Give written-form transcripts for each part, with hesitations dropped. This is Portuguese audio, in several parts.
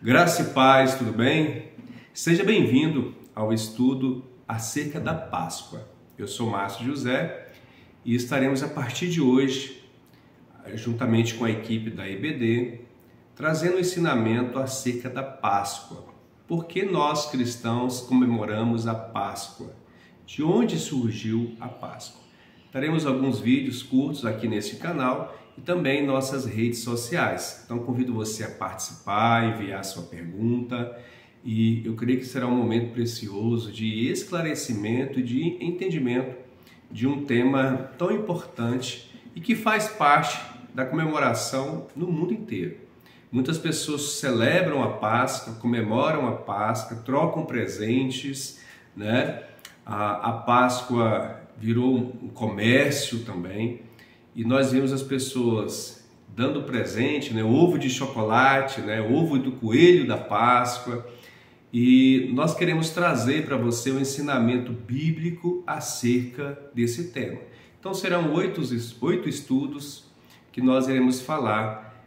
Graça e paz, tudo bem? Seja bem-vindo ao estudo acerca da Páscoa. Eu sou Márcio José e estaremos a partir de hoje, juntamente com a equipe da EBD, trazendo um ensinamento acerca da Páscoa. Por que nós cristãos comemoramos a Páscoa? De onde surgiu a Páscoa? Teremos alguns vídeos curtos aqui nesse canal e também em nossas redes sociais. Então convido você a participar, enviar sua pergunta e eu creio que será um momento precioso de esclarecimento e de entendimento de um tema tão importante e que faz parte da comemoração no mundo inteiro. Muitas pessoas celebram a Páscoa, comemoram a Páscoa, trocam presentes, né? A Páscoa virou um comércio também. E nós vemos as pessoas dando presente, né? Ovo de chocolate, né? Ovo do coelho da Páscoa. E nós queremos trazer para você um ensinamento bíblico acerca desse tema. Então serão oito estudos que nós iremos falar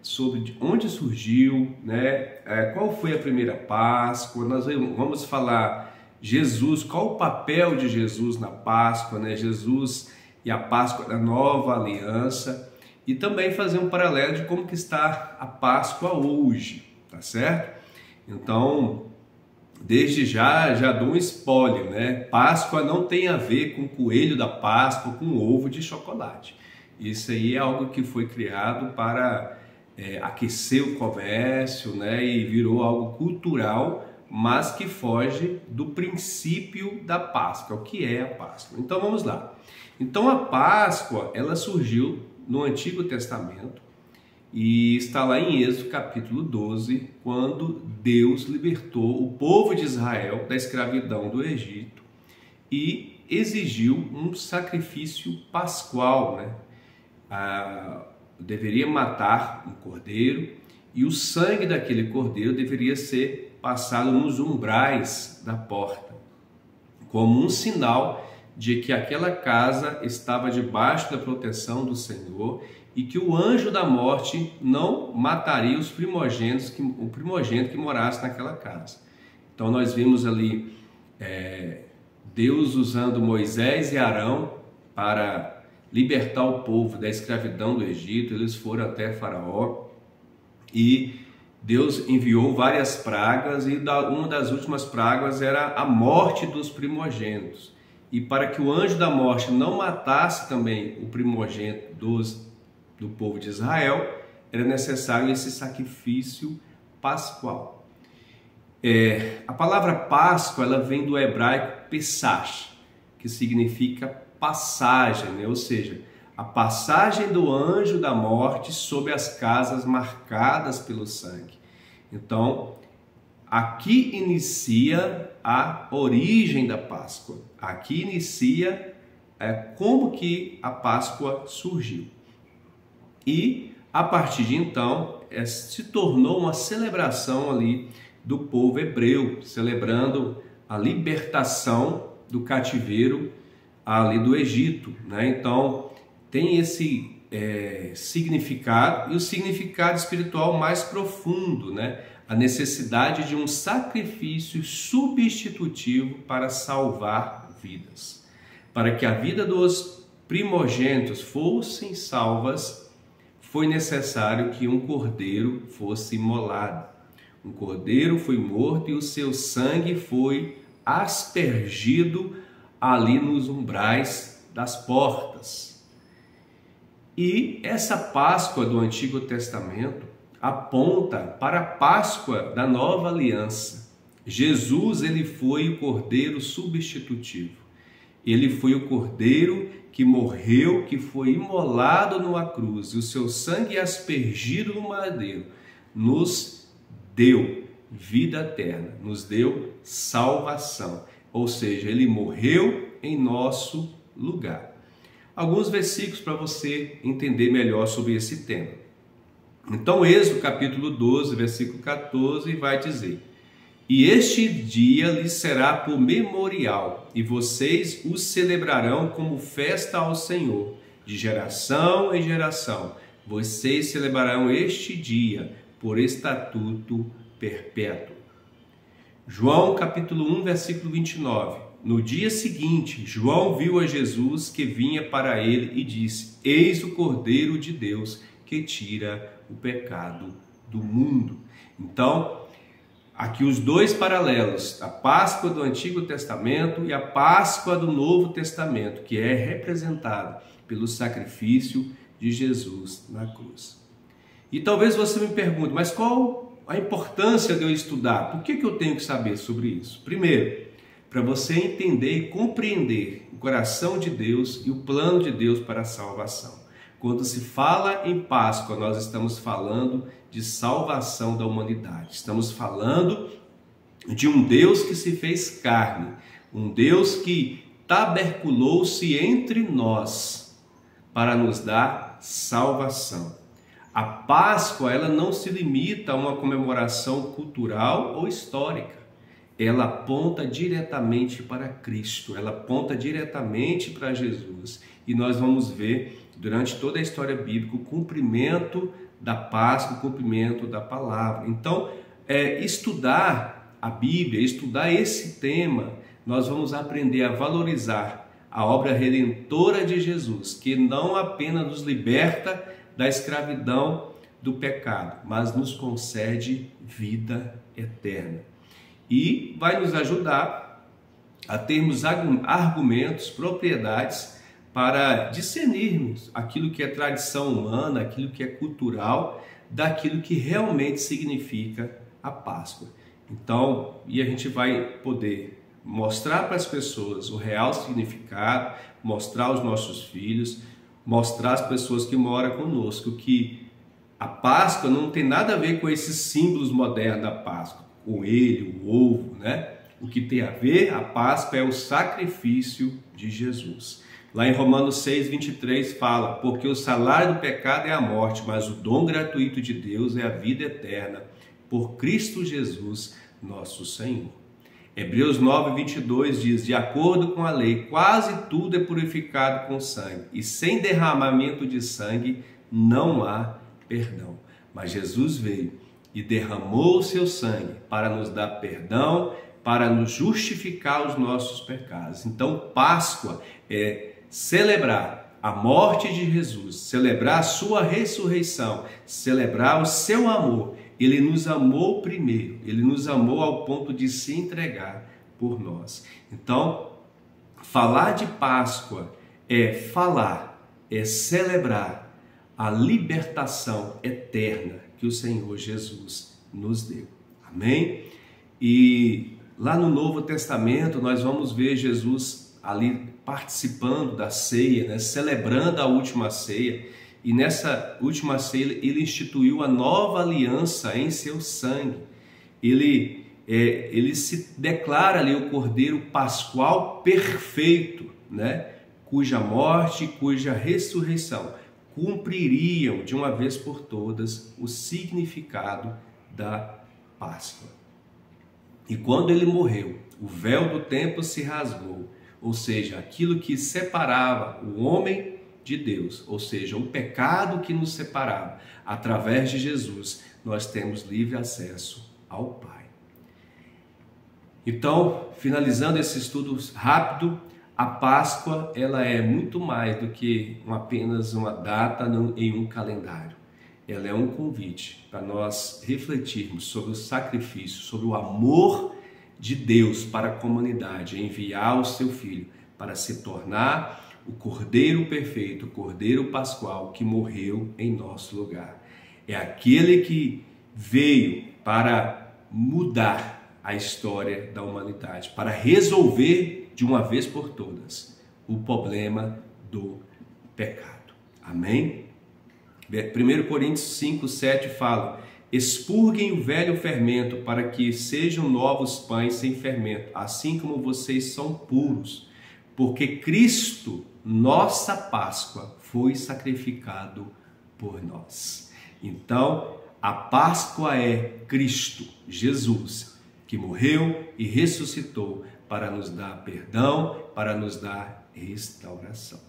sobre de onde surgiu, né? Qual foi a primeira Páscoa. Nós vamos falar Jesus, qual o papel de Jesus na Páscoa, né? Jesus e a Páscoa da Nova Aliança, e também fazer um paralelo de como que está a Páscoa hoje, tá certo? Então, desde já dou um spoiler, né? Páscoa não tem a ver com coelho da Páscoa, com ovo de chocolate. Isso aí é algo que foi criado para aquecer o comércio, né? E virou algo cultural, mas que foge do princípio da Páscoa, o que é a Páscoa. Então vamos lá. Então a Páscoa, ela surgiu no Antigo Testamento e está lá em Êxodo capítulo 12, quando Deus libertou o povo de Israel da escravidão do Egito e exigiu um sacrifício pascual, né? Deveria matar um cordeiro e o sangue daquele cordeiro deveria ser passado nos umbrais da porta, como um sinal de que aquela casa estava debaixo da proteção do Senhor e que o anjo da morte não mataria o primogênito que morasse naquela casa. Então nós vimos ali Deus usando Moisés e Arão para libertar o povo da escravidão do Egito. Eles foram até Faraó e Deus enviou várias pragas e uma das últimas pragas era a morte dos primogênitos. E para que o anjo da morte não matasse também o primogênito do povo de Israel, era necessário esse sacrifício pascual. A palavra Páscoa, ela vem do hebraico Pesach, que significa passagem, né? Ou seja, a passagem do anjo da morte sobre as casas marcadas pelo sangue. Então, aqui inicia a origem da Páscoa. Aqui inicia como que a Páscoa surgiu. E, a partir de então, se tornou uma celebração ali do povo hebreu, celebrando a libertação do cativeiro ali do Egito, né? Então, tem esse significado e o significado espiritual mais profundo, né? A necessidade de um sacrifício substitutivo para salvar vidas. Para que a vida dos primogênitos fossem salvas, foi necessário que um cordeiro fosse imolado. Um cordeiro foi morto e o seu sangue foi aspergido ali nos umbrais das portas. E essa Páscoa do Antigo Testamento aponta para a Páscoa da Nova Aliança. Jesus, ele foi o cordeiro substitutivo. Ele foi o cordeiro que morreu, que foi imolado numa cruz, e o seu sangue aspergido no madeiro nos deu vida eterna, nos deu salvação. Ou seja, ele morreu em nosso lugar. Alguns versículos para você entender melhor sobre esse tema. Então, Êxodo capítulo 12, versículo 14, vai dizer: E este dia lhes será por memorial, e vocês o celebrarão como festa ao Senhor, de geração em geração. Vocês celebrarão este dia por estatuto perpétuo. João capítulo 1, versículo 29. No dia seguinte, João viu a Jesus que vinha para ele e disse: Eis o Cordeiro de Deus que tira o pecado do mundo. Então, aqui os dois paralelos, a Páscoa do Antigo Testamento e a Páscoa do Novo Testamento, que é representada pelo sacrifício de Jesus na cruz. E talvez você me pergunte, mas qual a importância de eu estudar? Por que eu tenho que saber sobre isso? Primeiro, para você entender e compreender o coração de Deus e o plano de Deus para a salvação. Quando se fala em Páscoa, nós estamos falando de salvação da humanidade. Estamos falando de um Deus que se fez carne, um Deus que taberculou-se entre nós para nos dar salvação. A Páscoa, ela não se limita a uma comemoração cultural ou histórica. Ela aponta diretamente para Cristo, ela aponta diretamente para Jesus. E nós vamos ver, durante toda a história bíblica, o cumprimento da Páscoa, o cumprimento da palavra. Então, estudar a Bíblia, estudar esse tema, nós vamos aprender a valorizar a obra redentora de Jesus, que não apenas nos liberta da escravidão do pecado, mas nos concede vida eterna. E vai nos ajudar a termos argumentos, propriedades para discernirmos aquilo que é tradição humana, aquilo que é cultural, daquilo que realmente significa a Páscoa. Então, e a gente vai poder mostrar para as pessoas o real significado, mostrar aos nossos filhos, mostrar às pessoas que moram conosco que a Páscoa não tem nada a ver com esses símbolos modernos da Páscoa, o coelho, o ovo, né? O que tem a ver, a Páscoa é o sacrifício de Jesus. Lá em Romanos 6, 23 fala: porque o salário do pecado é a morte, mas o dom gratuito de Deus é a vida eterna, por Cristo Jesus, nosso Senhor. Hebreus 9, 22 diz: de acordo com a lei, quase tudo é purificado com sangue, e sem derramamento de sangue não há perdão. Mas Jesus veio e derramou o seu sangue para nos dar perdão, para nos justificar os nossos pecados. Então, Páscoa é celebrar a morte de Jesus, celebrar a sua ressurreição, celebrar o seu amor. Ele nos amou primeiro, ele nos amou ao ponto de se entregar por nós. Então, falar de Páscoa é falar, é celebrar a libertação eterna que o Senhor Jesus nos deu. Amém? E lá no Novo Testamento nós vamos ver Jesus ali participando da ceia, né? Celebrando a última ceia. E nessa última ceia ele instituiu a nova aliança em seu sangue. Ele se declara ali o Cordeiro Pascual perfeito, né? Cuja morte e cuja ressurreição cumpririam de uma vez por todas o significado da Páscoa. E quando ele morreu, o véu do templo se rasgou, ou seja, aquilo que separava o homem de Deus, ou seja, o pecado que nos separava. Através de Jesus, nós temos livre acesso ao Pai. Então, finalizando esse estudo rápido, a Páscoa ela é muito mais do que apenas uma data em um calendário. Ela é um convite para nós refletirmos sobre o sacrifício, sobre o amor de Deus para a comunidade, enviar o seu Filho para se tornar o Cordeiro perfeito, o Cordeiro Pascual que morreu em nosso lugar. É aquele que veio para mudar a história da humanidade, para resolver de uma vez por todas o problema do pecado. Amém? 1 Coríntios 5, 7 fala: expurguem o velho fermento para que sejam novos pães sem fermento, assim como vocês são puros, porque Cristo, nossa Páscoa, foi sacrificado por nós. Então, a Páscoa é Cristo, Jesus, que morreu e ressuscitou para nos dar perdão, para nos dar restauração.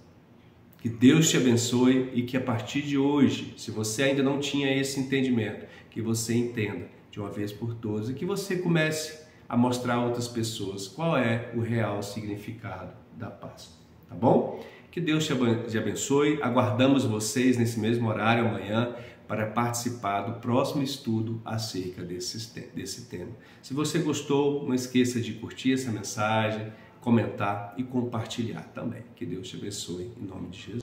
Que Deus te abençoe e que a partir de hoje, se você ainda não tinha esse entendimento, que você entenda de uma vez por todas e que você comece a mostrar a outras pessoas qual é o real significado da Páscoa, tá bom? Que Deus te abençoe. Aguardamos vocês nesse mesmo horário amanhã para participar do próximo estudo acerca desse tema. Se você gostou, não esqueça de curtir essa mensagem, comentar e compartilhar também. Que Deus te abençoe em nome de Jesus.